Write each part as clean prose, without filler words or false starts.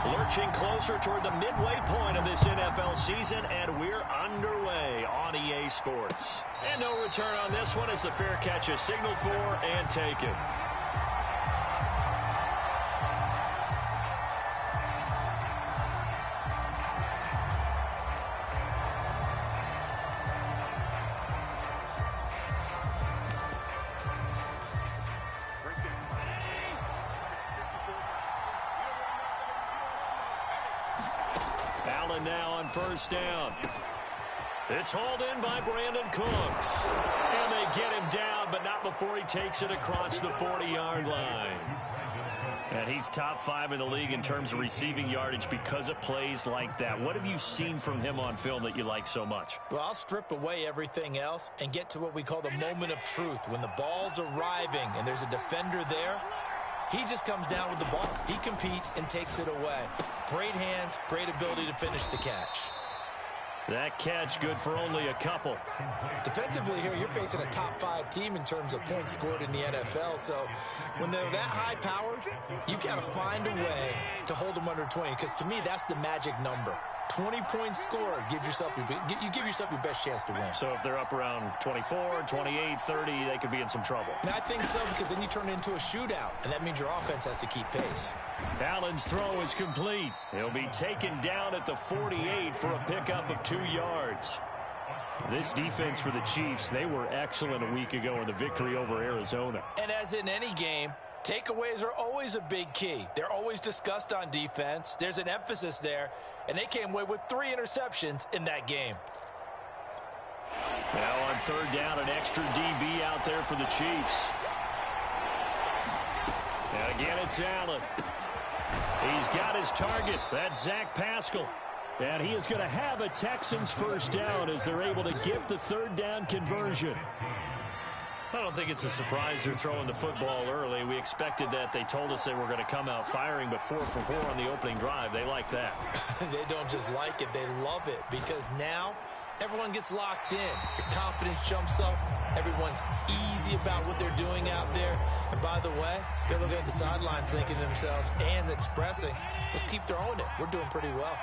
Lurching closer toward the midway point of this NFL season, and we're underway on EA Sports. And no return on this one as the fair catch is signaled for and taken. Allen now on first down. It's hauled in by Brandon Cooks. And they get him down, but not before he takes it across the 40-yard line. And he's top 5 in the league in terms of receiving yardage because of plays like that. What have you seen from him on film that you like so much? Well, I'll strip away everything else and get to what we call the moment of truth. When the ball's arriving and there's a defender there, he just comes down with the ball. He competes and takes it away. Great hands, great ability to finish the catch. That catch good for only a couple. Defensively here, you're facing a top 5 team in terms of points scored in the NFL. So when they're that high-powered, you've got to find a way to hold them under 20. Because to me, that's the magic number. 20 points scored, you give yourself your best chance to win. So if they're up around 24, 28, 30, they could be in some trouble. And I think so, because then you turn it into a shootout, and that means your offense has to keep pace. Allen's throw is complete. He'll be taken down at the 48 for a pickup of 2 yards. This defense for the Chiefs, they were excellent a week ago in the victory over Arizona. And as in any game, takeaways are always a big key. They're always discussed on defense. There's an emphasis there, and they came away with 3 interceptions in that game. Now on third down, an extra DB out there for the Chiefs. And again, it's Allen. He's got his target. That's Zach Pascal. And he is going to have a Texans first down as they're able to get the third down conversion. I don't think it's a surprise they're throwing the football early. We expected that. They told us they were going to come out firing, but 4 for 4 on the opening drive. They like that. They don't just like it, they love it, because now everyone gets locked in. Your confidence jumps up. Everyone's easy about what they're doing out there. And by the way, they're looking at the sidelines thinking to themselves and expressing, let's keep throwing it. We're doing pretty well.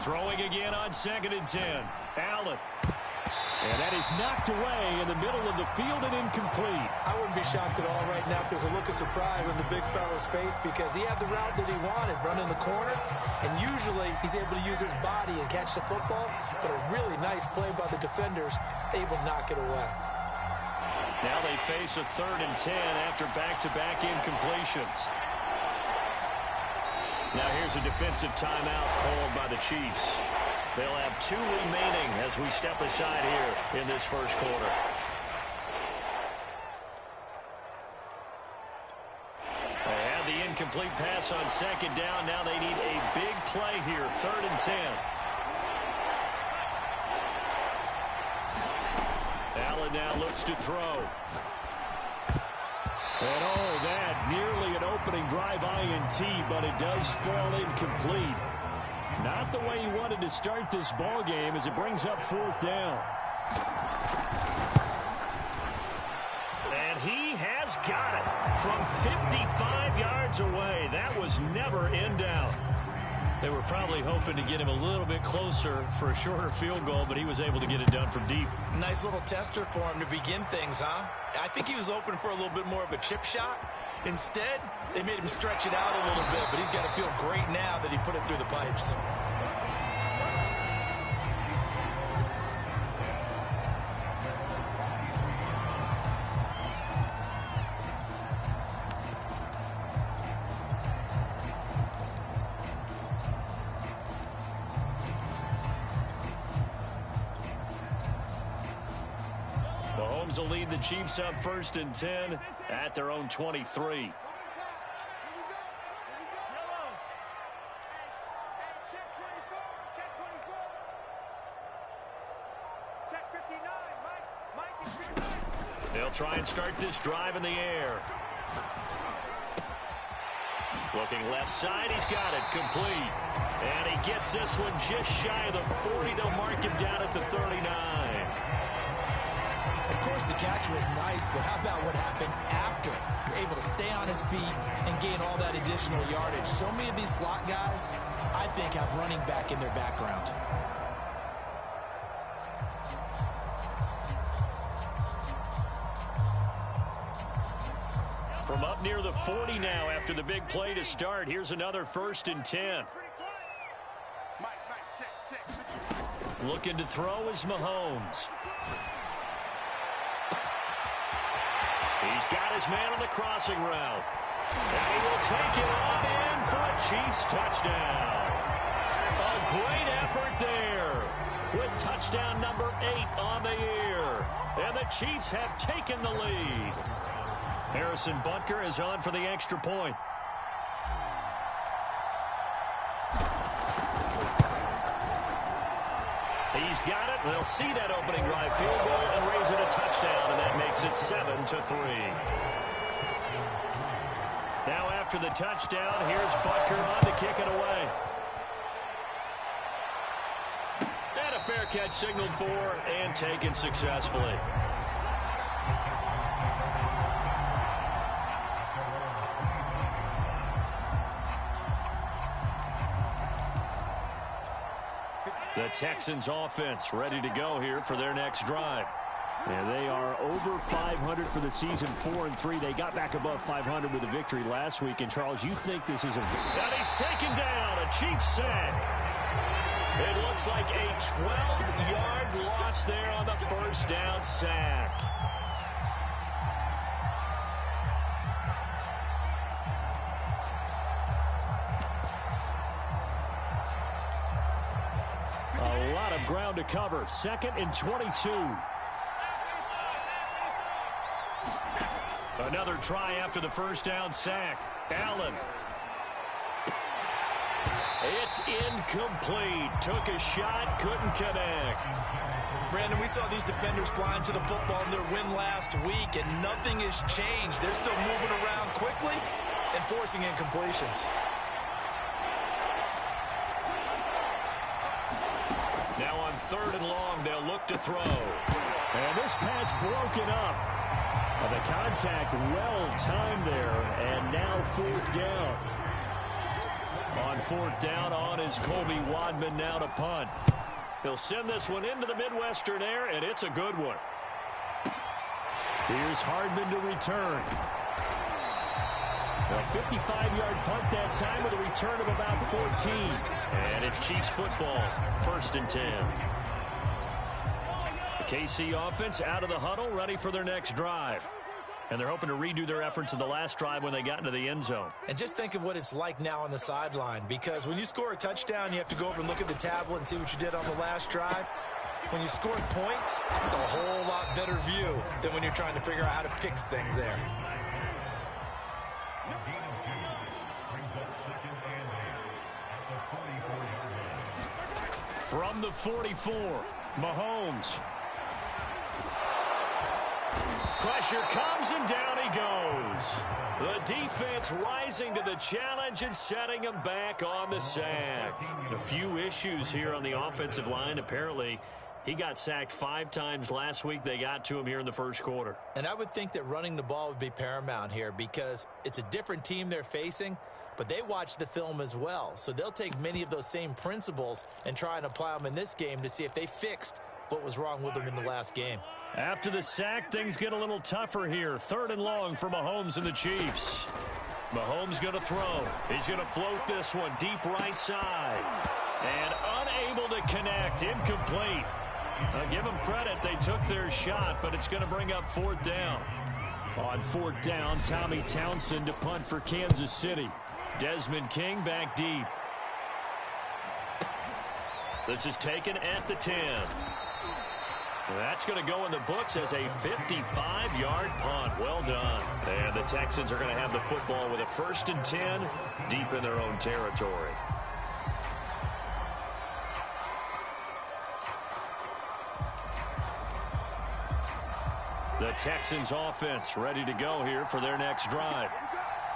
Throwing again on 2nd and 10. Allen. And that is knocked away in the middle of the field and incomplete. I wouldn't be shocked at all right now if there's a look of surprise on the big fella's face, because he had the route that he wanted, running the corner, and usually he's able to use his body and catch the football, but a really nice play by the defenders, able to knock it away. Now they face a 3rd and 10 after back-to-back incompletions. Now here's a defensive timeout called by the Chiefs. They'll have 2 remaining as we step aside here in this first quarter. They had the incomplete pass on 2nd down. Now they need a big play here, 3rd and 10. Allen now looks to throw. And oh, that nearly an opening drive INT, but it does fall incomplete. Not the way he wanted to start this ball game as it brings up 4th down. And he has got it from 55 yards away. That was never in doubt. They were probably hoping to get him a little bit closer for a shorter field goal, but he was able to get it done from deep. Nice little tester for him to begin things, huh? I think he was open for a little bit more of a chip shot. Instead, they made him stretch it out a little bit, but he's got to feel great now that he put it through the pipes. Mahomes will lead the Chiefs up 1st and 10 at their own 23. They'll try and start this drive in the air. Looking left side, he's got it, complete. And he gets this one just shy of the 40. They'll mark him down at the 39. Of course, yards. The catch was nice, but how about what happened after? Able to stay on his feet and gain all that additional yardage. So many of these slot guys, I think, have running back in their background. From up near the 40 now after the big play to start. Here's another 1st and 10. Looking to throw is Mahomes. He's got his man on the crossing route. And he will take it on in for a Chiefs touchdown. A great effort there with touchdown number 8 on the year. And the Chiefs have taken the lead. Harrison Butker is on for the extra point. He's got it. They'll see that opening drive field goal and raise it a touchdown, and that makes it 7-3. Now after the touchdown, here's Butker on to kick it away. And a fair catch signaled for and taken successfully. The Texans offense ready to go here for their next drive. And they are over 500 for the season, 4-3. They got back above 500 with a victory last week. And, Charles, you think this is a... And he's taken down, a Chiefs sack. It looks like a 12-yard loss there on the first down sack. A lot of ground to cover. 2nd and 22. Another try after the first down sack. Allen. It's incomplete. Took a shot, couldn't connect. Brandon, we saw these defenders flying to the football in their win last week, and nothing has changed. They're still moving around quickly and forcing incompletions. Now on 3rd and long, they'll look to throw. And this pass broken up. The contact well timed there, and now 4th down. On 4th down on is Colby Wadman now to punt. He'll send this one into the Midwestern air, and it's a good one. Here's Hardman to return. A 55-yard punt that time with a return of about 14. And it's Chiefs football, 1st and 10. The KC offense out of the huddle, ready for their next drive. And they're hoping to redo their efforts in the last drive when they got into the end zone. And just think of what it's like now on the sideline, because when you score a touchdown, you have to go over and look at the tablet and see what you did on the last drive. When you score points, it's a whole lot better view than when you're trying to figure out how to fix things there. From the 44, Mahomes. Pressure comes and down he goes. The defense rising to the challenge and setting him back on the sack. A few issues here on the offensive line. Apparently, he got sacked 5 times last week. They got to him here in the first quarter. And I would think that running the ball would be paramount here because it's a different team they're facing, but they watch the film as well. So they'll take many of those same principles and try and apply them in this game to see if they fixed what was wrong with them in the last game. After the sack, things get a little tougher here. 3rd and long for Mahomes and the Chiefs. Mahomes going to throw. He's going to float this one deep right side. And unable to connect. Incomplete. Give them credit. They took their shot, but it's going to bring up 4th down. On 4th down, Tommy Townsend to punt for Kansas City. Desmond King back deep. This is taken at the 10. That's going to go in the books as a 55-yard punt. Well done. And the Texans are going to have the football with a 1st and 10 deep in their own territory. The Texans offense ready to go here for their next drive.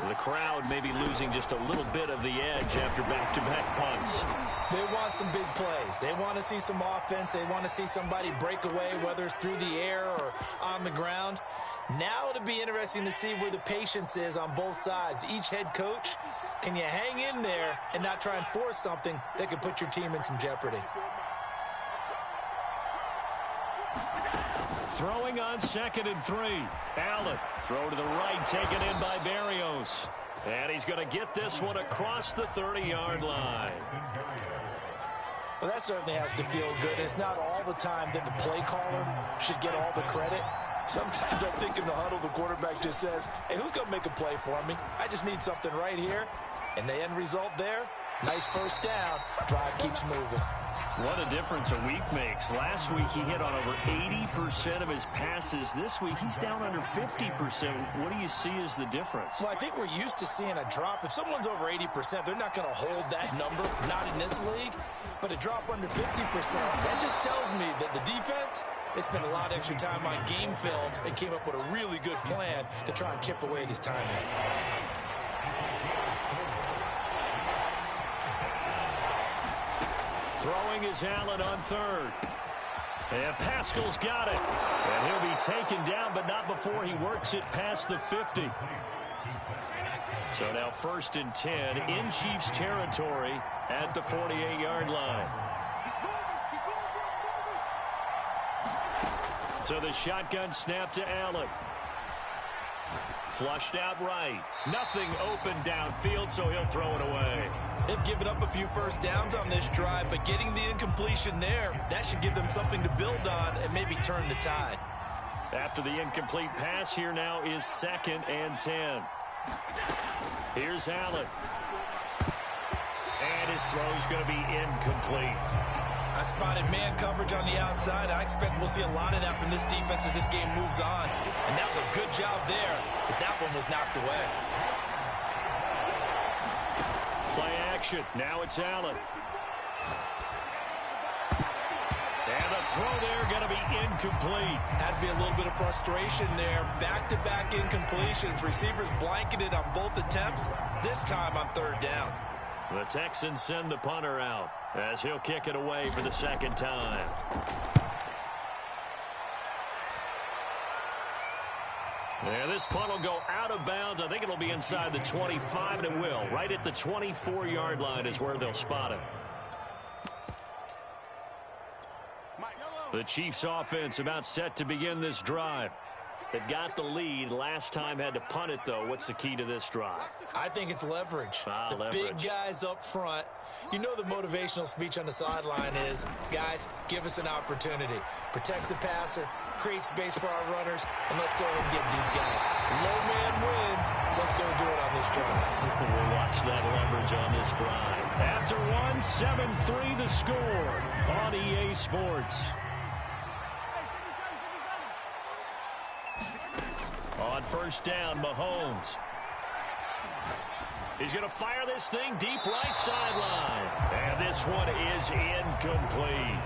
The crowd may be losing just a little bit of the edge after back-to-back punts. They want some big plays. They want to see some offense. They want to see somebody break away, whether it's through the air or on the ground. Now it'll be interesting to see where the patience is on both sides. Each head coach, can you hang in there and not try and force something that could put your team in some jeopardy? Throwing on 2nd and 3. Allen, throw to the right, taken in by Berrios. And he's going to get this one across the 30-yard line. Well, that certainly has to feel good. It's not all the time that the play caller should get all the credit. Sometimes I think in the huddle, the quarterback just says, hey, who's going to make a play for me? I just need something right here. And the end result there, nice first down. Drive keeps moving. What a difference a week makes. Last week he hit on over 80% of his passes. This week he's down under 50%. What do you see as the difference? Well, I think we're used to seeing a drop. If someone's over 80%, they're not going to hold that number, not in this league. But a drop under 50%, that just tells me that the defense, they spent a lot of extra time on game films and came up with a really good plan to try and chip away at his timing. Throwing is Allen on 3rd. And Pascal's got it. And he'll be taken down, but not before he works it past the 50. So now 1st and 10 in Chiefs territory at the 48-yard line. So the shotgun snap to Allen. Flushed out right. Nothing open downfield, so he'll throw it away. They've given up a few first downs on this drive, but getting the incompletion there, that should give them something to build on and maybe turn the tide. After the incomplete pass, here now is 2nd and 10. Here's Allen. And his throw's going to be incomplete. I spotted man coverage on the outside. I expect we'll see a lot of that from this defense as this game moves on. And that was a good job there as that one was knocked away. Play action. Now it's Allen. And the throw there going to be incomplete. Has to be a little bit of frustration there. Back-to-back incompletions. Receivers blanketed on both attempts. This time on 3rd down. The Texans send the punter out as he'll kick it away for the 2nd time. Yeah, this punt will go out of bounds. I think it'll be inside the 25, and it will. Right at the 24-yard line is where they'll spot it. The Chiefs offense about set to begin this drive. They've got the lead. Last time had to punt it, though. What's the key to this drive? I think it's leverage. The big guys up front. You know the motivational speech on the sideline is, guys, give us an opportunity. Protect the passer, create space for our runners, and let's go ahead and get these guys. Low man wins. Let's go do it on this drive. We'll watch that leverage on this drive. After 7-3 the score on EA Sports. On 1st down, Mahomes. He's going to fire this thing deep right sideline. And this one is incomplete.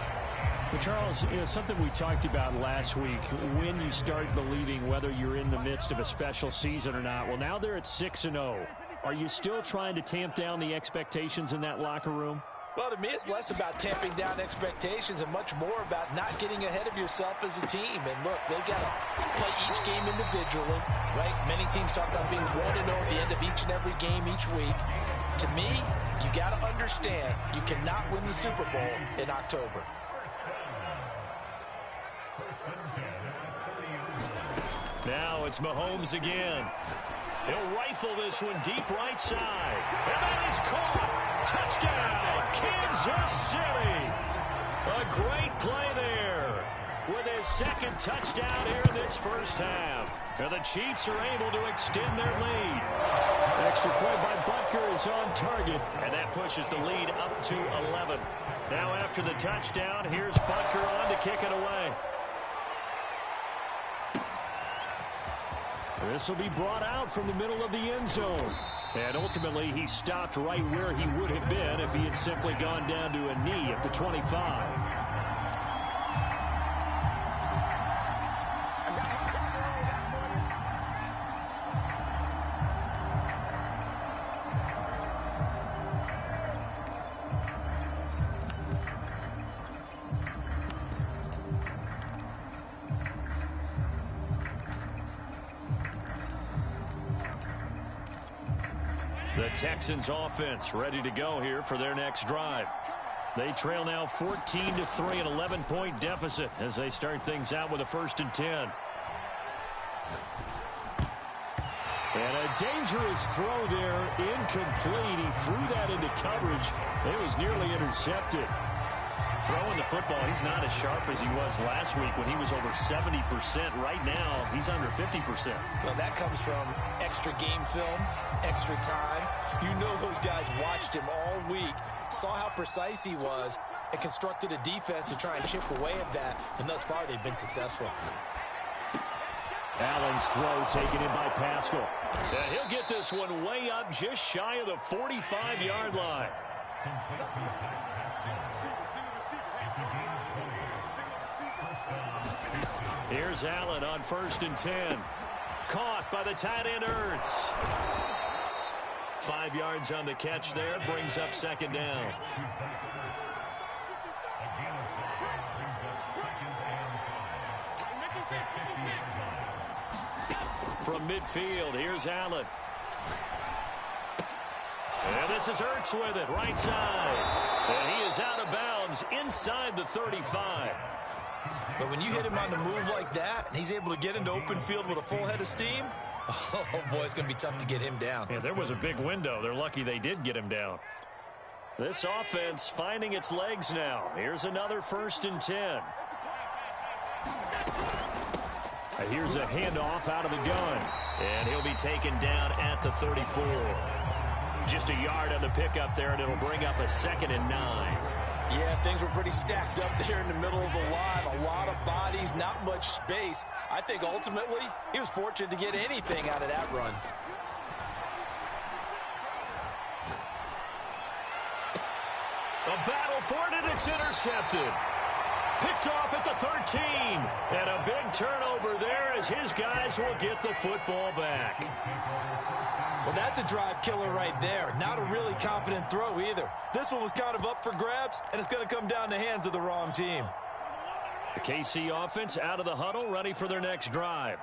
Well, Charles, something we talked about last week, when you start believing whether you're in the midst of a special season or not. Well, now they're at 6-0. Are you still trying to tamp down the expectations in that locker room? Well, to me, it's less about tamping down expectations and much more about not getting ahead of yourself as a team. And look, they've got to play each game individually, right? Many teams talk about being 1-0 at the end of each and every game each week. To me, you got to understand you cannot win the Super Bowl in October. Now it's Mahomes again. He'll rifle this one deep right side. And that is caught. Touchdown, Kansas City. A great play there with his 2nd touchdown here in this 1st half. And the Chiefs are able to extend their lead. Extra play by Butker is on target. And that pushes the lead up to 11. Now after the touchdown, here's Butker on to kick it away. This will be brought out from the middle of the end zone. And ultimately, he stopped right where he would have been if he had simply gone down to a knee at the 25. The Texans offense ready to go here for their next drive. They trail now 14-3, an 11-point deficit as they start things out with a 1st and 10. And a dangerous throw there, incomplete. He threw that into coverage. It was nearly intercepted. Throwing the football, he's not as sharp as he was last week when he was over 70%. Right now, he's under 50%. Well, that comes from extra game film, extra time. You know those guys watched him all week, saw how precise he was, and constructed a defense to try and chip away at that. And thus far, they've been successful. Allen's throw taken in by Pascal. And he'll get this one way up just shy of the 45-yard line. Here's Allen on 1st and 10. Caught by the tight end Ertz. 5 yards on the catch there. Brings up 2nd down. From midfield, here's Allen. And this is Ertz with it, right side. And he is out of bounds inside the 35. But when you hit him on the move like that, and he's able to get into open field with a full head of steam, oh, boy, it's going to be tough to get him down. Yeah, there was a big window. They're lucky they did get him down. This offense finding its legs now. Here's another 1st and 10. Here's a handoff out of the gun. And he'll be taken down at the 34. Just a yard on the pickup there, and it'll bring up a 2nd and 9. Yeah, things were pretty stacked up there in the middle of the line. A lot of bodies, not much space. I think ultimately he was fortunate to get anything out of that run. A battle for it, and it's intercepted. Picked off at the 13. And a big turnover there as his guys will get the football back. Well, that's a drive killer right there. Not a really confident throw either. This one was kind of up for grabs, and it's going to come down the hands of the wrong team. The KC offense out of the huddle, ready for their next drive.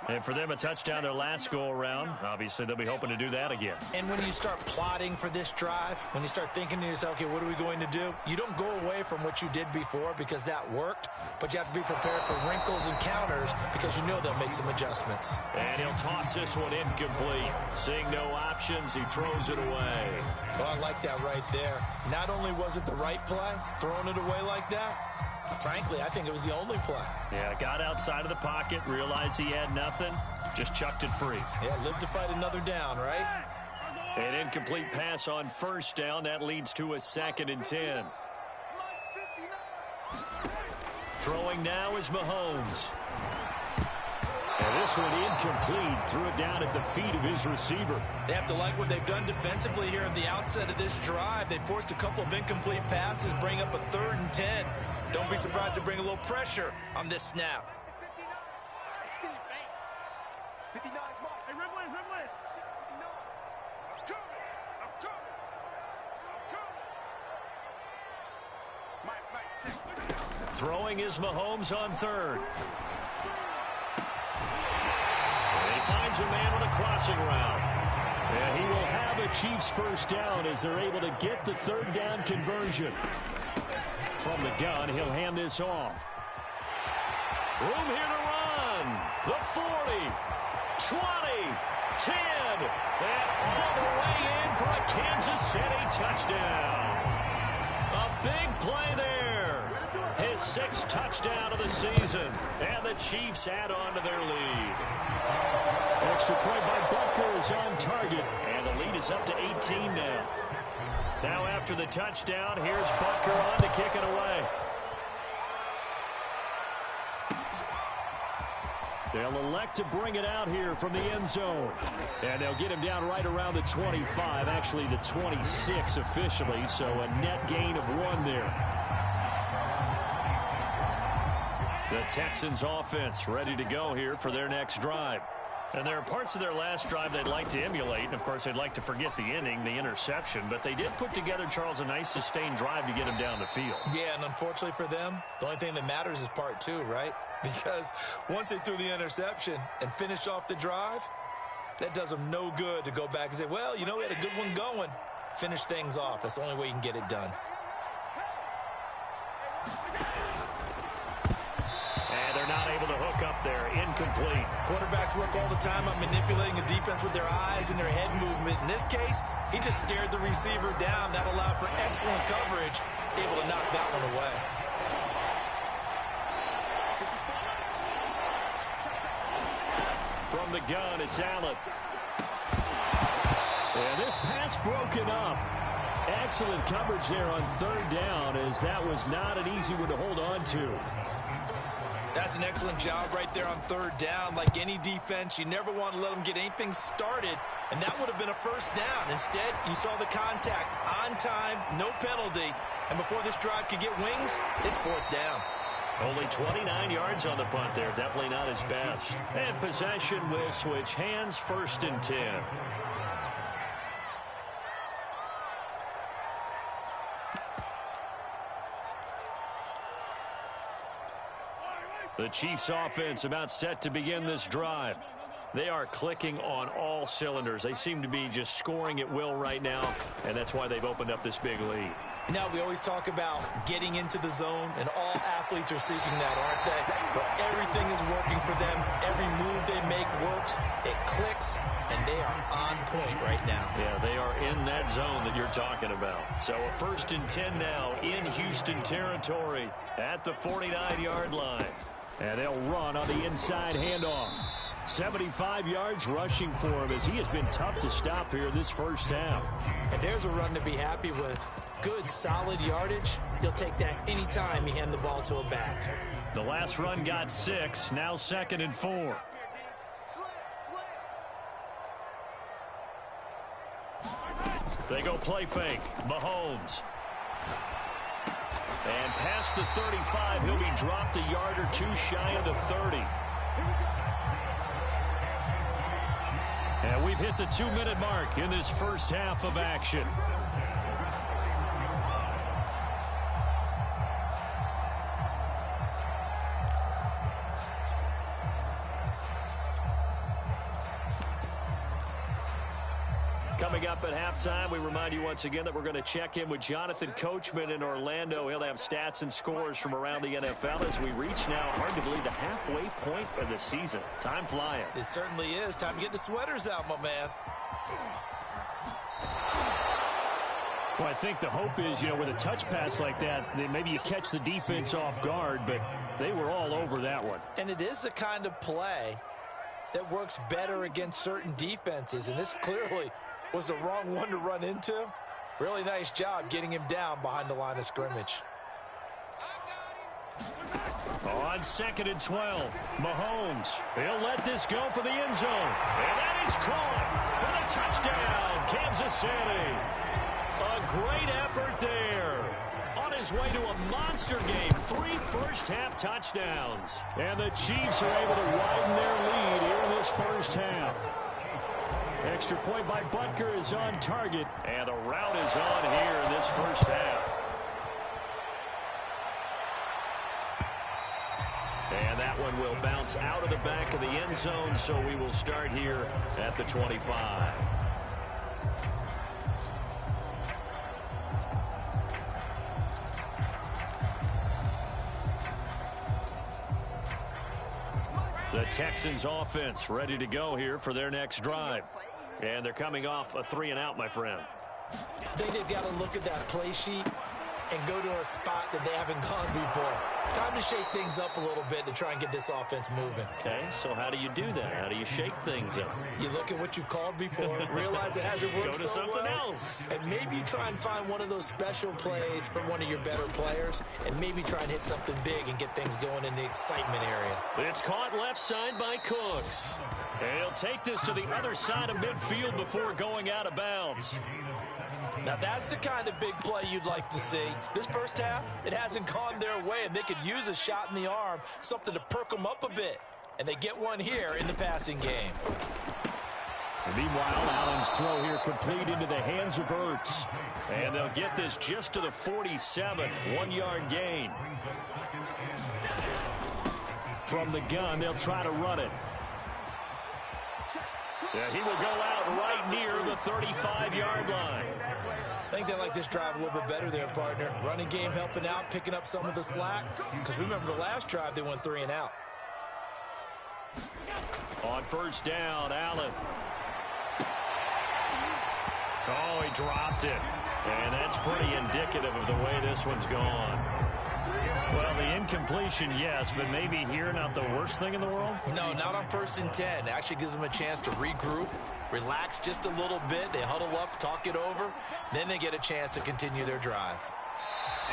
And for them, a touchdown their last go-around. Obviously, they'll be hoping to do that again. And when you start plotting for this drive, when you start thinking to yourself, okay, what are we going to do? You don't go away from what you did before because that worked, but you have to be prepared for wrinkles and counters because you know they'll make some adjustments. And he'll toss this one incomplete. Seeing no options, he throws it away. Well, I like that right there. Not only was it the right play, throwing it away like that, frankly, I think it was the only play. Yeah, got outside of the pocket, realized he had nothing, just chucked it free. Yeah, live to fight another down, right? An incomplete pass on 1st down. That leads to a 2nd and 10. Throwing now is Mahomes. And this one incomplete. Threw it down at the feet of his receiver. They have to like what they've done defensively here at the outset of this drive. They forced a couple of incomplete passes, bring up a 3rd and 10. Don't be surprised to bring a little pressure on this snap. Throwing is Mahomes on 3rd. And he finds a man on a crossing route. And he will have a Chiefs 1st down as they're able to get the 3rd down conversion. From the gun, he'll hand this off. Room here to run. The 40, 20, 10, and all the way in for a Kansas City touchdown. A big play there. His 6th touchdown of the season, and the Chiefs add on to their lead. Extra point by Butker is on target, and the lead is up to 18 now. Now after the touchdown, here's Butker on to kick it away. They'll elect to bring it out here from the end zone. And they'll get him down right around the 25, actually the 26 officially, so a net gain of 1 there. The Texans offense ready to go here for their next drive. And there are parts of their last drive they'd like to emulate. And, of course, they'd like to forget the inning, the interception. But they did put together, Charles, a nice sustained drive to get him down the field. Yeah, and unfortunately for them, the only thing that matters is part 2, right? Because once they threw the interception and finished off the drive, That does them no good to go back and say, well, you know, we had a good one going. Finish things off. That's the only way you can get it done. And they're not able to hook up there. Incomplete. Quarterbacks work all the time on manipulating a defense with their eyes and their head movement. In this case, he just stared the receiver down. That allowed for excellent coverage, able to knock that one away. From the gun, it's Allen. And this pass broken up. Excellent coverage there on third down, as that was not an easy one to hold on to. That's an excellent job right there on third down. Like any defense, you never want to let them get anything started, and that would have been a first down. Instead, you saw the contact on time, no penalty, and before this drive could get wings, it's fourth down. Only 29 yards on the punt there. Definitely not his best. And possession will switch hands, 1st and 10. The Chiefs offense about set to begin this drive. They are clicking on all cylinders. They seem to be just scoring at will right now, and that's why they've opened up this big lead. Now, we always talk about getting into the zone, and all athletes are seeking that, aren't they? Where everything is working for them. Every move they make works. It clicks, and they are on point right now. Yeah, they are in that zone that you're talking about. So a 1st and 10 now in Houston territory at the 49-yard line. And they'll run on the inside handoff. 75 yards rushing for him, as he has been tough to stop here this first half. And there's a run to be happy with. Good, solid yardage. He'll take that anytime you hand the ball to a back. The last run got 6, now 2nd and 4. They go play fake. Mahomes. And past the 35, he'll be dropped a yard or two shy of the 30. And we've hit the 2-minute mark in this first half of action. Coming up at halftime, we remind you once again that we're going to check in with Jonathan Coachman in Orlando. He'll have stats and scores from around the NFL as we reach now, hard to believe, the halfway point of the season. Time flying. It certainly is. Time to get the sweaters out, my man. Well, I think the hope is, you know, with a touch pass like that, that maybe you catch the defense off guard, but they were all over that one. And it is the kind of play that works better against certain defenses, and this clearly was the wrong one to run into. Really nice job getting him down behind the line of scrimmage. On 2nd and 12, Mahomes. He'll let this go for the end zone. And that is caught for the touchdown, Kansas City. A great effort there. On his way to a monster game, 3 first-half touchdowns. And the Chiefs are able to widen their lead here in this first half. Extra point by Butker is on target, and the route is on here in this first half. And that one will bounce out of the back of the end zone, so we will start here at the 25. The Texans offense ready to go here for their next drive. And they're coming off a 3-and-out, my friend. I think they've got to look at that play sheet and go to a spot that they haven't gone before. Time to shake things up a little bit to try and get this offense moving. Okay, so how do you do that? How do you shake things up? You look at what you've called before, realize it hasn't worked Go to so something well, else. and maybe you try and find one of those special plays from one of your better players, and maybe try and hit something big and get things going in the excitement area. It's caught left side by Cooks. And he'll take this to the other side of midfield before going out of bounds. Now that's the kind of big play you'd like to see. This first half, it hasn't gone their way, and they could use a shot in the arm, something to perk them up a bit. And they get one here in the passing game. Meanwhile, Allen's throw here complete into the hands of Ertz. And they'll get this just to the 47, 1-yard gain. From the gun, they'll try to run it. Yeah, he will go out right near the 35-yard line. I think they like this drive a little bit better there, partner. Running game helping out, picking up some of the slack. Because remember the last drive, they went 3 and out. On first down, Allen. Oh, he dropped it. And that's pretty indicative of the way this one's gone. Well, the incompletion, yes, but maybe here not the worst thing in the world? No, not on 1st and 10. Actually gives them a chance to regroup, relax just a little bit. They huddle up, talk it over. Then they get a chance to continue their drive.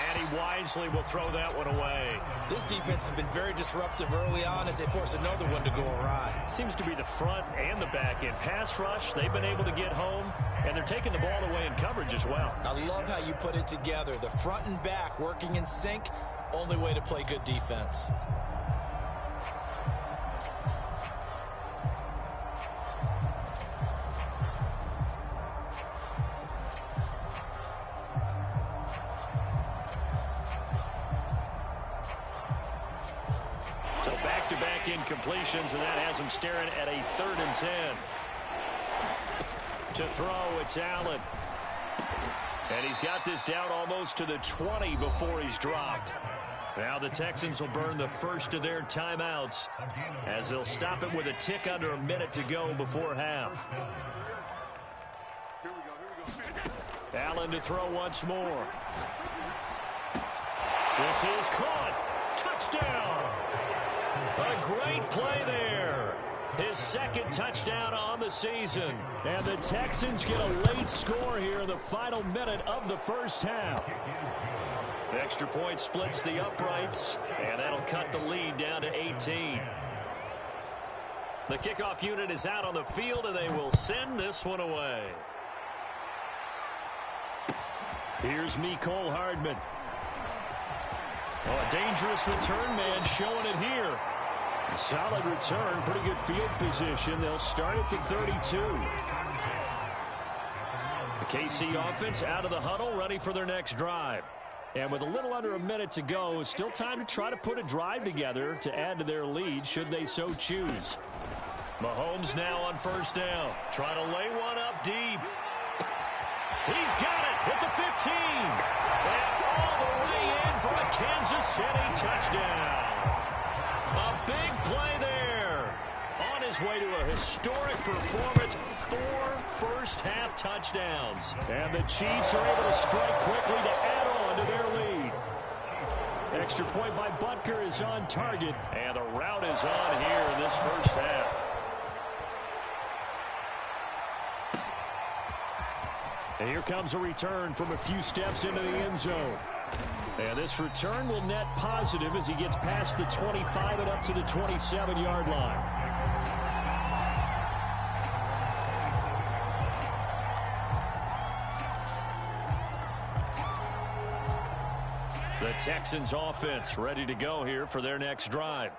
And he wisely will throw that one away. This defense has been very disruptive early on as they force another one to go awry. Seems to be the front and the back end. Pass rush, they've been able to get home, and they're taking the ball away in coverage as well. I love how you put it together. The front and back working in sync, only way to play good defense. So back-to-back incompletions, and that has him staring at a 3rd and 10. To throw, it's Allen. And he's got this down almost to the 20 before he's dropped. Now the Texans will burn the first of their timeouts as they'll stop it with a tick under a minute to go before half. Allen to throw once more. This is caught. Touchdown. A great play there. His 2nd touchdown on the season. And the Texans get a late score here in the final minute of the first half. The extra point splits the uprights, and that'll cut the lead down to 18. The kickoff unit is out on the field, and they will send this one away. Here's Mecole Hardman. Oh, a dangerous return man showing it here. A solid return, pretty good field position. They'll start at the 32. The KC offense out of the huddle, ready for their next drive. And with a little under a minute to go, still time to try to put a drive together to add to their lead should they so choose. Mahomes now on first down. Trying to lay one up deep. He's got it at the 15. And all the way in for a Kansas City touchdown. A big play there. On his way to a historic performance, 4 first-half touchdowns. And the Chiefs are able to strike quickly to add on to their lead. Extra point by Butker is on target, and the route is on here in this first half. And here comes a return from a few steps into the end zone. And this return will net positive as he gets past the 25 and up to the 27-yard line. The Texans offense ready to go here for their next drive.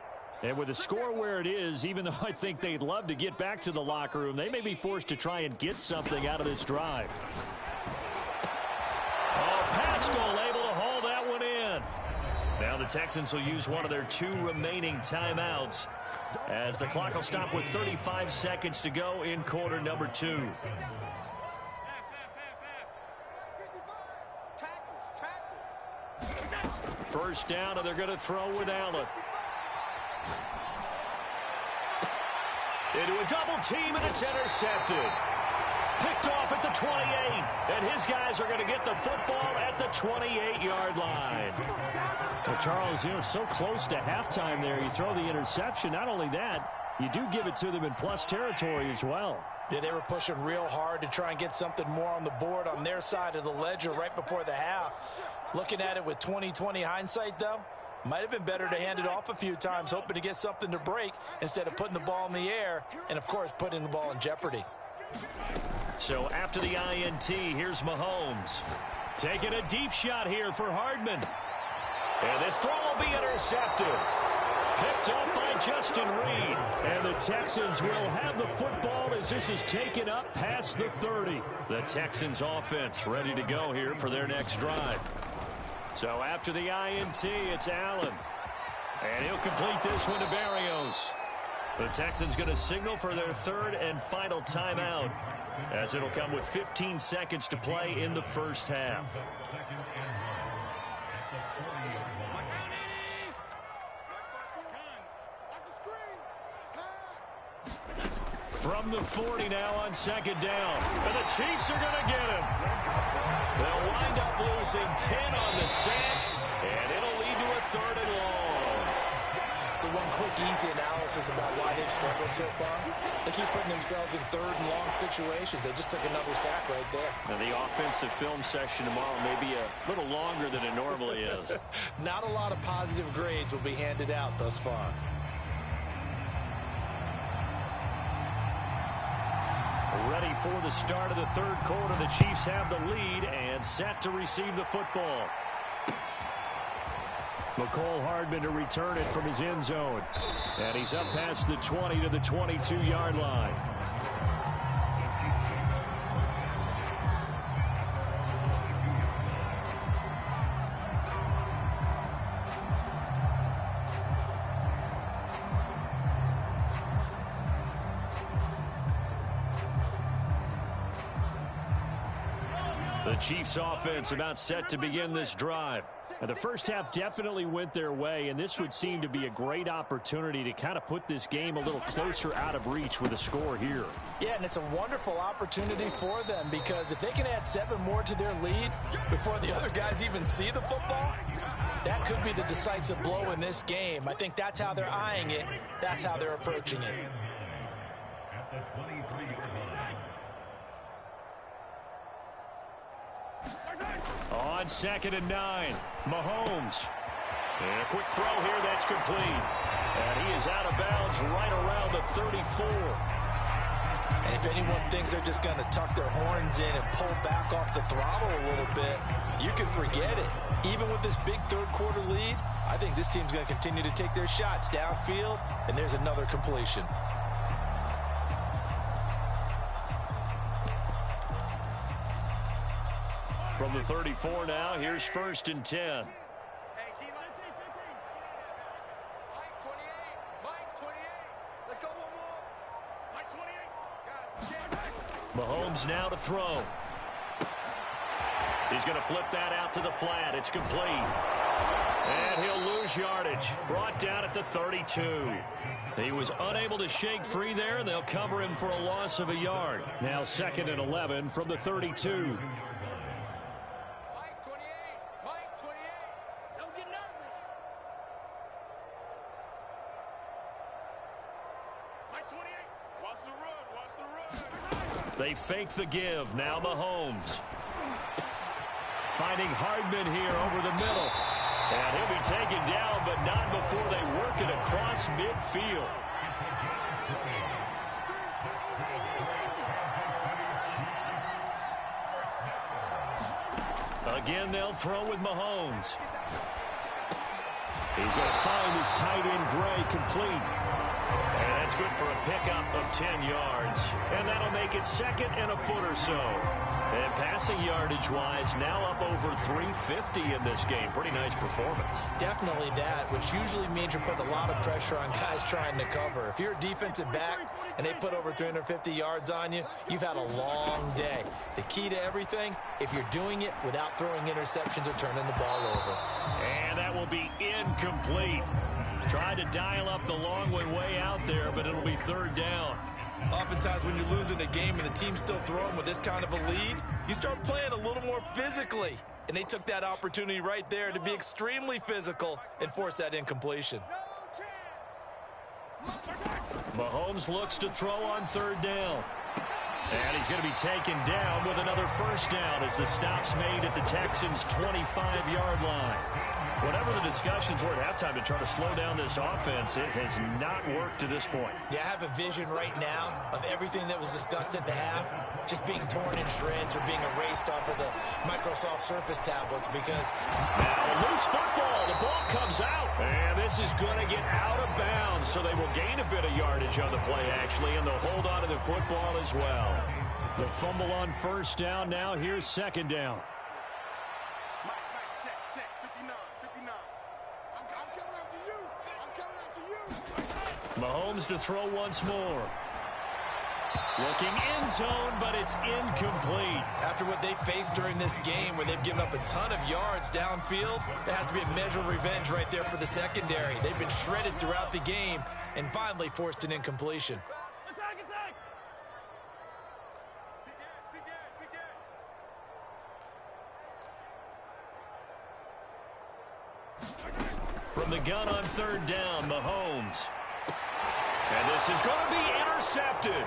And with the score where it is, even though I think they'd love to get back to the locker room, they may be forced to try and get something out of this drive. Oh, Pascal able to haul that one in. Now the Texans will use one of their 2 remaining timeouts as the clock will stop with 35 seconds to go in quarter number 2. First down, and they're going to throw with Allen. Into a double team, and it's intercepted. Picked off at the 28, and his guys are going to get the football at the 28-yard line. Well, Charles, you're so close to halftime there. You throw the interception. Not only that, you do give it to them in plus territory as well. Yeah, they were pushing real hard to try and get something more on the board on their side of the ledger right before the half. Looking at it with 20/20 hindsight, though, might have been better to hand it off a few times, hoping to get something to break instead of putting the ball in the air and, of course, putting the ball in jeopardy. So after the INT, here's Mahomes. Taking a deep shot here for Hardman. And this throw will be intercepted. Picked up by Justin Reed. And the Texans will have the football as this is taken up past the 30. The Texans offense ready to go here for their next drive. So after the INT, it's Allen. And he'll complete this one to Berrios. The Texans going to signal for their third and final timeout, as it'll come with 15 seconds to play in the first half. From the 40 now on second down. And the Chiefs are going to get him. They'll wind up losing 10 on the sack, and it'll lead to a third and long. So one quick, easy analysis about why they've struggled so far. They keep putting themselves in third and long situations. They just took another sack right there. Now the offensive film session tomorrow may be a little longer than it normally is. Not a lot of positive grades will be handed out thus far. Ready for the start of the third quarter. The Chiefs have the lead and set to receive the football. McCole Hardman to return it from his end zone. And he's up past the 20 to the 22-yard line. The Chiefs offense about set to begin this drive. And the first half definitely went their way, and this would seem to be a great opportunity to kind of put this game a little closer out of reach with a score here. Yeah, and it's a wonderful opportunity for them, because if they can add 7 more to their lead before the other guys even see the football, that could be the decisive blow in this game. I think that's how they're eyeing it. That's how they're approaching it. On second and 9, Mahomes. And a quick throw here that's complete. And he is out of bounds right around the 34. And if anyone thinks they're just going to tuck their horns in and pull back off the throttle a little bit, you can forget it. Even with this big third quarter lead, I think this team's going to continue to take their shots downfield, and there's another completion. From the 34 now, here's first and 10. Mahomes now to throw. He's going to flip that out to the flat. It's complete. And he'll lose yardage. Brought down at the 32. He was unable to shake free there, and they'll cover him for a loss of a yard. Now second and 11 from the 32. They fake the give. Now Mahomes. Finding Hardman here over the middle. And he'll be taken down, but not before they work it across midfield. Again, they'll throw with Mahomes. He's going to find his tight end Gray complete. And that's good for a pickup of 10 yards. And that'll make it second and a foot or so. And passing yardage-wise, now up over 350 in this game. Pretty nice performance. Definitely that, which usually means you're putting a lot of pressure on guys trying to cover. If you're a defensive back and they put over 350 yards on you, you've had a long day. The key to everything, if you're doing it without throwing interceptions or turning the ball over. And that will be incomplete. Tried to dial up the long one way out there, but it'll be third down. Oftentimes when you're losing a game and the team's still throwing with this kind of a lead, you start playing a little more physically. And they took that opportunity right there to be extremely physical and force that incompletion. Mahomes looks to throw on third down. And he's going to be taken down with another first down as the stop's made at the Texans' 25-yard line. Whatever the discussions were at halftime to try to slow down this offense, it has not worked to this point. Yeah, I have a vision right now of everything that was discussed at the half just being torn in shreds or being erased off of the Microsoft Surface tablets because... Now a loose football. The ball comes out. And this is going to get out of bounds, so they will gain a bit of yardage on the play, actually, and they'll hold on to the football as well. The fumble on first down. Now here's second down. Mahomes to throw once more. Looking end zone, but it's incomplete. After what they faced during this game where they've given up a ton of yards downfield, there has to be a measure of revenge right there for the secondary. They've been shredded throughout the game and finally forced an incompletion. From the gun on third down, Mahomes. And this is going to be intercepted.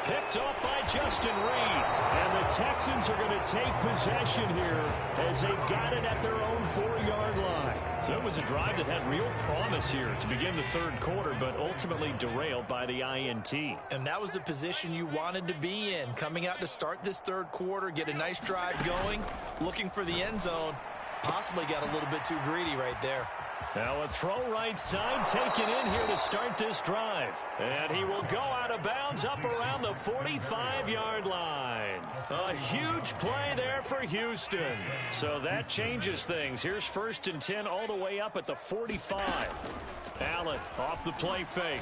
Picked off by Justin Reed. And the Texans are going to take possession here as they've got it at their own 4-yard line. So it was a drive that had real promise here to begin the third quarter, but ultimately derailed by the INT. And that was the position you wanted to be in. Coming out to start this third quarter, get a nice drive going, looking for the end zone. Possibly got a little bit too greedy right there. Now a throw right side taken in here to start this drive. And he will go out of bounds up around the 45-yard line. A huge play there for Houston. So that changes things. Here's 1st and 10 all the way up at the 45. Allen off the play fake.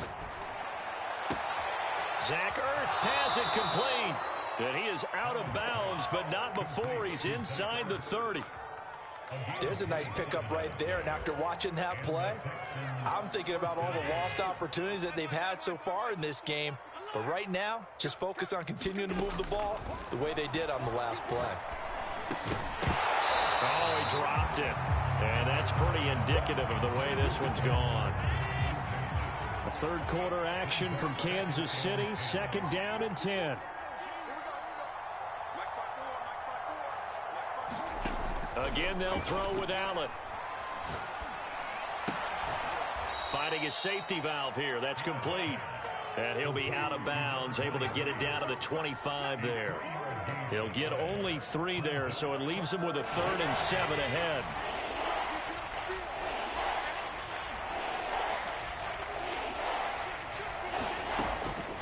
Zach Ertz has it complete. And he is out of bounds, but not before he's inside the 30. There's a nice pickup right there, and after watching that play, I'm thinking about all the lost opportunities that they've had so far in this game. But right now, just focus on continuing to move the ball the way they did on the last play. Oh, he dropped it. And that's pretty indicative of the way this one's gone. A third quarter action from Kansas City, 2nd down and 10. Again, they'll throw with Allen. Finding a safety valve here. That's complete. And he'll be out of bounds, able to get it down to the 25 there. He'll get only 3 there, so it leaves him with a 3rd and 7 ahead.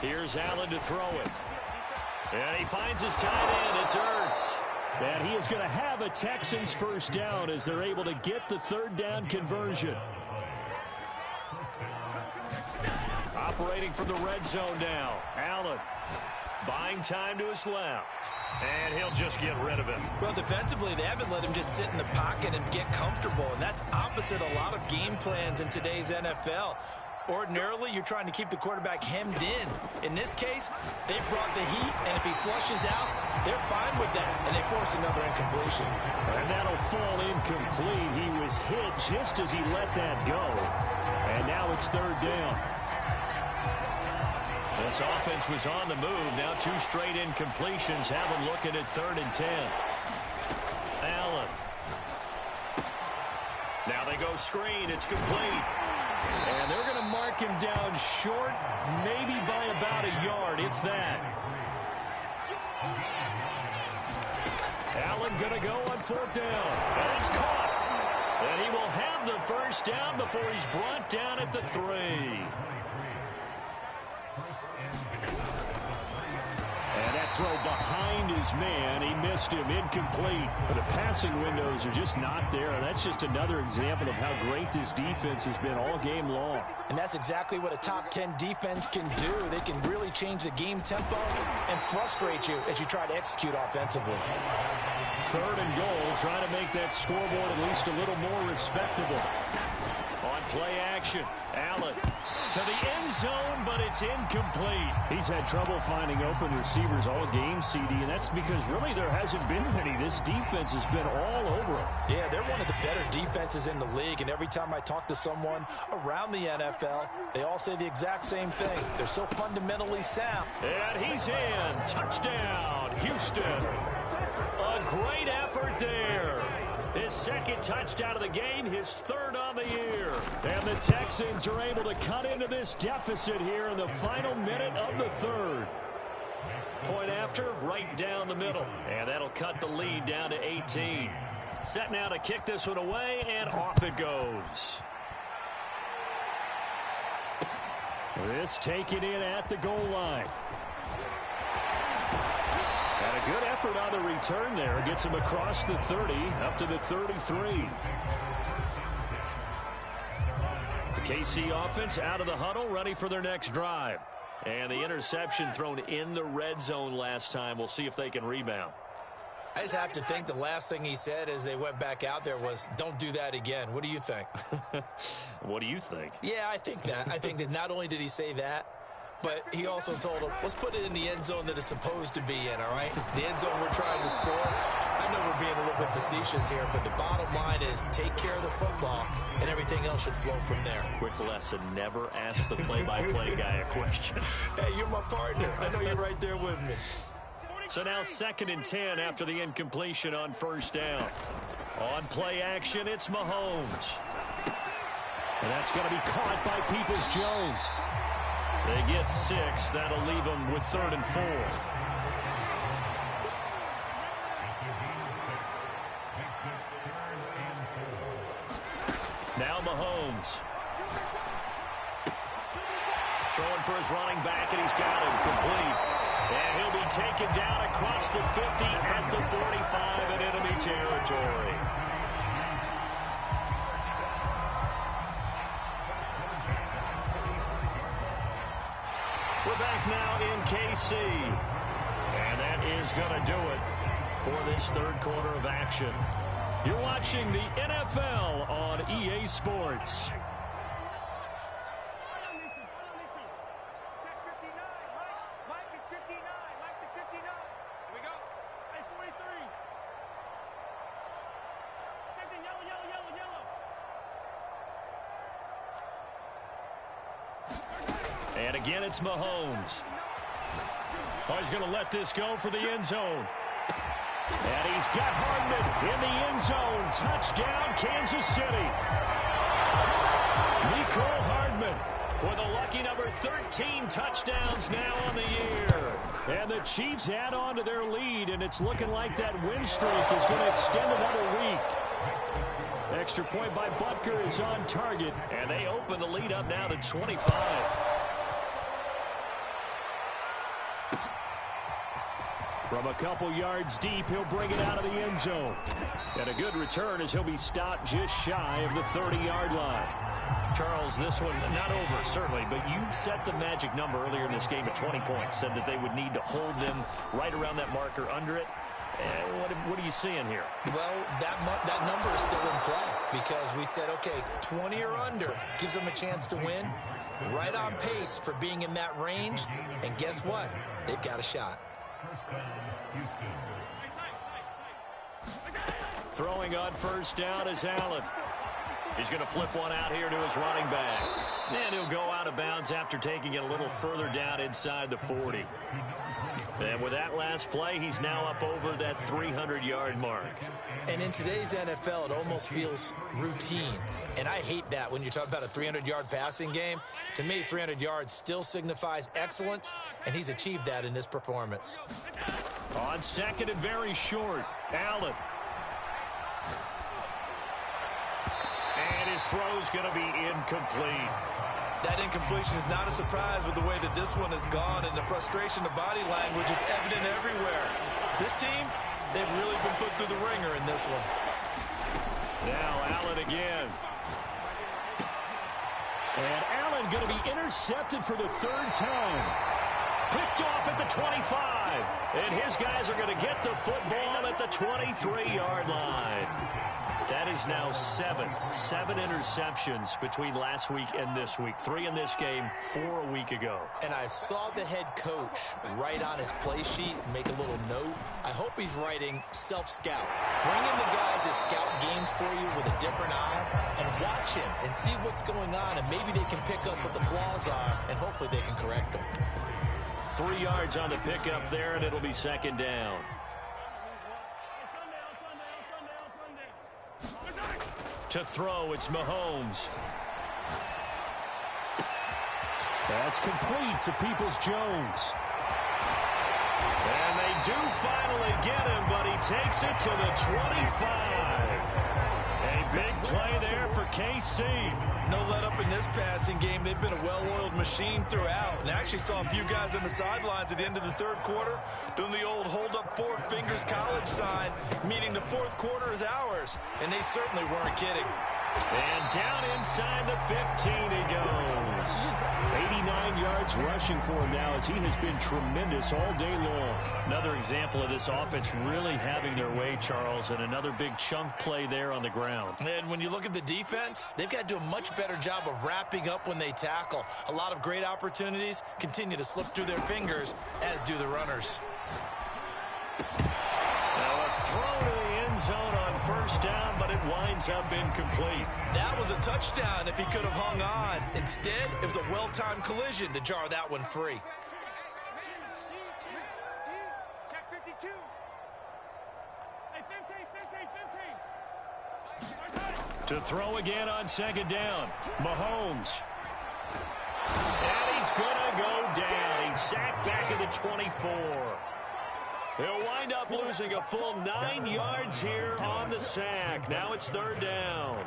Here's Allen to throw it. And he finds his tight end. It's Ertz. And he is going to have a Texans first down as they're able to get the 3rd down conversion. Operating from the red zone now. Allen buying time to his left. And he'll just get rid of it. Well, defensively, they haven't let him just sit in the pocket and get comfortable. And that's opposite a lot of game plans in today's NFL. Ordinarily, you're trying to keep the quarterback hemmed in. In this case, they brought the heat, and if he flushes out, they're fine with that, and they force another incompletion. And that'll fall incomplete. He was hit just as he let that go. And now it's 3rd down. This offense was on the move. Now 2 straight incompletions have them looking at 3rd and 10. Allen. Now they go screen. It's complete. And they're going to mark him down short, maybe by about a yard, if that. Allen going to go on 4th down. And it's caught. And he will have the first down before he's brought down at the 3. And that throw behind his man, he missed him, incomplete. But the passing windows are just not there. That's just another example of how great this defense has been all game long. And that's exactly what a top 10 defense can do. They can really change the game tempo and frustrate you as you try to execute offensively. 3rd and goal, trying to make that scoreboard at least a little more respectable. On play action, Allen to the end zone, but it's incomplete. He's had trouble finding open receivers all game, CD, and that's because really there hasn't been many. This defense has been all over him. Yeah, they're one of the better defenses in the league, and every time I talk to someone around the NFL, they all say the exact same thing. They're so fundamentally sound. And he's in. Touchdown, Houston. A great effort there. His 2nd touchdown of the game, his 3rd on the year. And the Texans are able to cut into this deficit here in the final minute of the 3rd. Point after, right down the middle. And that'll cut the lead down to 18. Set now to kick this one away, and off it goes. This taken in at the goal line. And a good effort on the return there. Gets him across the 30, up to the 33. The KC offense out of the huddle, ready for their next drive. And the interception thrown in the red zone last time. We'll see if they can rebound. I just have to think the last thing he said as they went back out there was, don't do that again. What do you think? What do you think? Yeah, I think that. I think that not only did he say that, but he also told him, let's put it in the end zone that it's supposed to be in, all right? The end zone we're trying to score. I know we're being a little bit facetious here, but the bottom line is take care of the football, and everything else should flow from there. Quick lesson, never ask the play-by-play guy a question. Hey, you're my partner. I know you're right there with me. So now 2nd and 10 after the incompletion on first down. On play action, it's Mahomes. And that's going to be caught by Peoples-Jones. They get 6. That'll leave them with 3rd and 4. Now Mahomes. Throwing for his running back, and he's got him complete. And he'll be taken down across the 50 at the 45 in enemy territory. We're back now in KC. And that is going to do it for this 3rd quarter of action. You're watching the NFL on EA Sports. And again, it's Mahomes. Oh, he's going to let this go for the end zone. And he's got Hardman in the end zone. Touchdown, Kansas City. Mecole Hardman with a lucky number 13 touchdowns now on the year. And the Chiefs add on to their lead, and it's looking like that win streak is going to extend another week. Extra point by Butker is on target, and they open the lead up now to 25. From a couple yards deep, he'll bring it out of the end zone. And a good return as he'll be stopped just shy of the 30-yard line. Charles, this one not over, certainly, but you set the magic number earlier in this game at 20 points, said that they would need to hold them right around that marker under it. What are you seeing here? Well, that number is still in play because we said, okay, 20 or under gives them a chance to win. Right on pace for being in that range. And guess what? They've got a shot. Throwing on first down is Allen. He's going to flip one out here to his running back. And he'll go out of bounds after taking it a little further down inside the 40. And with that last play, he's now up over that 300-yard mark. And in today's NFL, it almost feels routine. And I hate that when you talk about a 300-yard passing game. To me, 300 yards still signifies excellence, and he's achieved that in this performance. On 2nd and very short, Allen. And his throw's going to be incomplete. That incompletion is not a surprise with the way that this one has gone, and the frustration of body language is evident everywhere. This team, they've really been put through the ringer in this one. Now Allen again. And Allen going to be intercepted for the 3rd time. Picked off at the 25. And his guys are going to get the football at the 23-yard line. That is now 7 interceptions between last week and this week. 3 in this game, 4 a week ago. And I saw the head coach write on his play sheet and make a little note. I hope he's writing self-scout. Bring in the guys that scout games for you with a different eye and watch him and see what's going on, and maybe they can pick up what the flaws are, and hopefully they can correct them. 3 yards on the pickup there, and it'll be 2nd down. To throw, it's Mahomes. That's complete to Peoples-Jones. And they do finally get him, but he takes it to the 25. A big play there for KC. No let up in this passing game. They've been a well-oiled machine throughout. And I actually saw a few guys on the sidelines at the end of the 3rd quarter doing the old hold up 4 fingers college sign, meaning the 4th quarter is ours. And they certainly weren't kidding. And down inside the 15 he goes. 89 yards rushing for him now as he has been tremendous all day long. Another example of this offense really having their way, Charles, and another big chunk play there on the ground. And when you look at the defense, they've got to do a much better job of wrapping up when they tackle. A lot of great opportunities continue to slip through their fingers, as do the runners. Now a throw to the end zone on first down, but it winds up incomplete. That was a touchdown if he could have hung on. Instead, it was a well-timed collision to jar that one free. Check 52. Hey, 15. To throw again on second down. Mahomes. And he's going to go down. He's sacked back at the 24. He'll wind up losing a full 9 yards here on the sack. Now it's third down.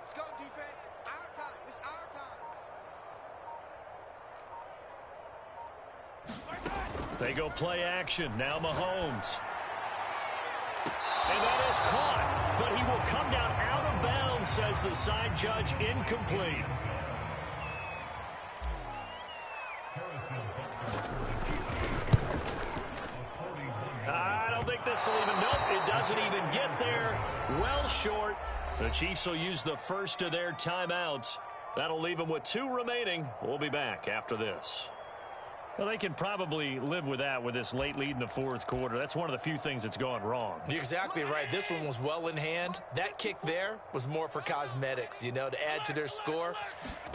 Let's go, defense. Our time. It's our time. They go play action. Now Mahomes. And that is caught. But he will come down out of bounds, says the side judge. Incomplete. I don't think this will even, nope, it doesn't even get there. Well short. The Chiefs will use the first of their timeouts. That'll leave them with 2 remaining. We'll be back after this. Well, they can probably live with that with this late lead in the fourth quarter. That's one of the few things that's gone wrong. You're exactly right. This one was well in hand. That kick there was more for cosmetics, you know, to add to their score.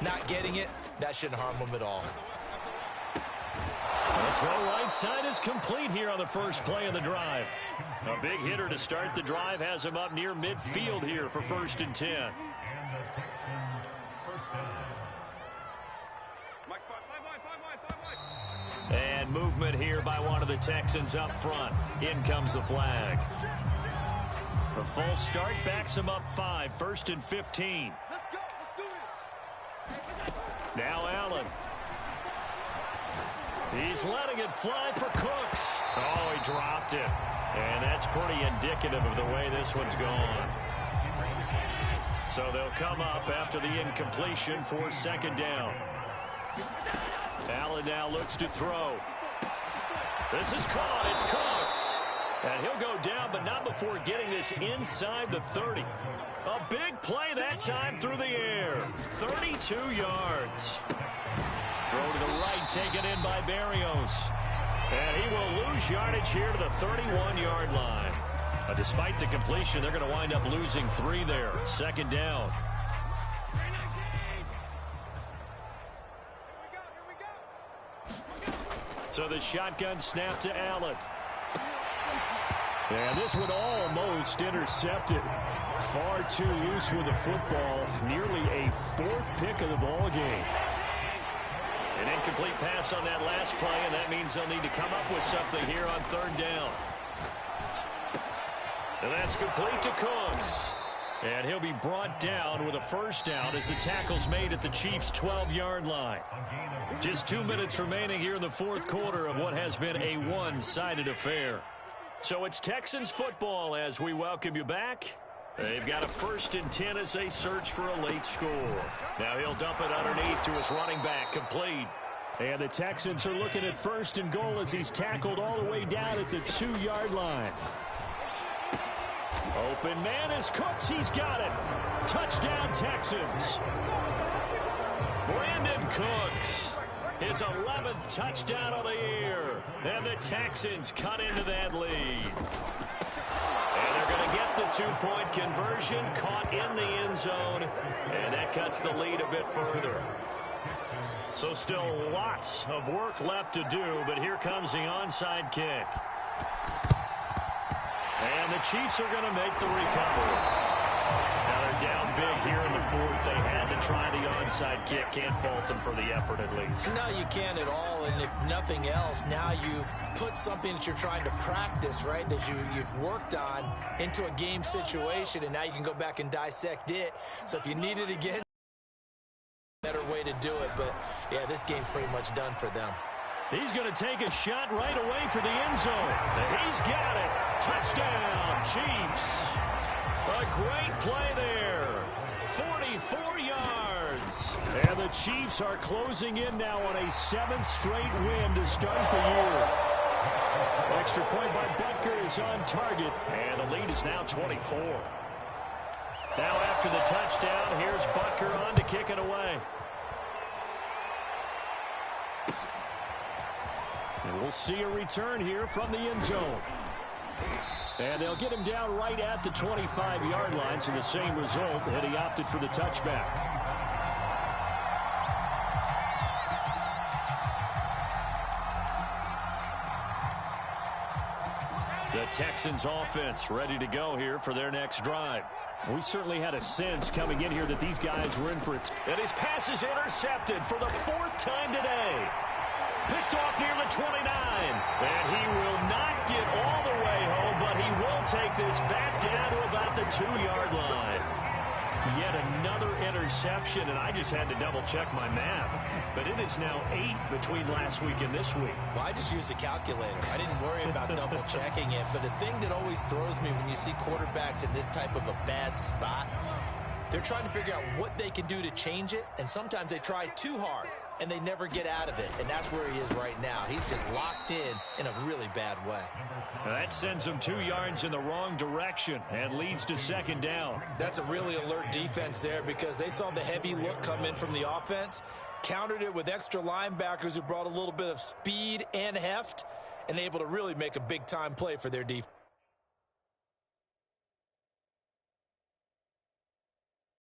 Not getting it, that shouldn't harm them at all. The throw right side is complete here on the first play of the drive. A big hitter to start the drive has him up near midfield here for 1st and 10. And movement here by one of the Texans up front. In comes the flag. The full start backs him up 5, 1st and 15. Now Allen. He's letting it fly for Cooks. Oh, he dropped it. And that's pretty indicative of the way this one's gone. So they'll come up after the incompletion for 2nd down. Allen now looks to throw. This is caught. It's Cooks. And he'll go down, but not before getting this inside the 30. A big play that time through the air. 32 yards. Throw to the right, taken in by Berrios. And he will lose yardage here to the 31-yard line. Despite the completion, they're going to wind up losing 3 there. 2nd down. So the shotgun snap to Allen. And this one almost intercepted. Far too loose with the football. Nearly a 4th pick of the ball game. An incomplete pass on that last play, and that means they'll need to come up with something here on 3rd down. And that's complete to Cooks. And he'll be brought down with a 1st down as the tackle's made at the Chiefs' 12-yard line. Just 2 minutes remaining here in the fourth quarter of what has been a one-sided affair. So it's Texans football as we welcome you back. They've got a 1st and 10 as they search for a late score. Now he'll dump it underneath to his running back, complete. And the Texans are looking at 1st and goal as he's tackled all the way down at the 2-yard line. Open man is Cooks. He's got it. Touchdown, Texans. Brandon Cooks. His 11th touchdown of the year. And the Texans cut into that lead. And they're going to get the 2-point conversion, caught in the end zone. And that cuts the lead a bit further. So still lots of work left to do, but here comes the onside kick. And the Chiefs are going to make the recovery. Now they're down big here in the 4th. They had to try the onside kick. Can't fault them for the effort, at least. No, you can't at all. And if nothing else, now you've put something that you're trying to practice, right, that you've worked on into a game situation, and now you can go back and dissect it. So if you need it again, better way to do it. But, yeah, this game's pretty much done for them. He's going to take a shot right away for the end zone. He's got it. Touchdown, Chiefs. A great play there. 44 yards. And the Chiefs are closing in now on a 7th straight win to start the year. Extra point by Butker is on target. And the lead is now 24. Now after the touchdown, here's Butker on to kick it away. And we'll see a return here from the end zone. And they'll get him down right at the 25-yard line, so the same result, and he opted for the touchback. The Texans offense ready to go here for their next drive. We certainly had a sense coming in here that these guys were in for it. And his pass is intercepted for the 4th time today. Picked off near the 29. And he will not get all the way home, but he will take this back down to about the 2-yard line. Yet another interception, and I just had to double-check my math. But it is now 8 between last week and this week. Well, I just used a calculator. I didn't worry about double-checking it. But the thing that always throws me when you see quarterbacks in this type of a bad spot, they're trying to figure out what they can do to change it, and sometimes they try too hard, and they never get out of it. And that's where he is right now. He's just locked in a really bad way. That sends him 2 yards in the wrong direction and leads to 2nd down. That's a really alert defense there because they saw the heavy look come in from the offense, countered it with extra linebackers who brought a little bit of speed and heft, and able to really make a big-time play for their defense.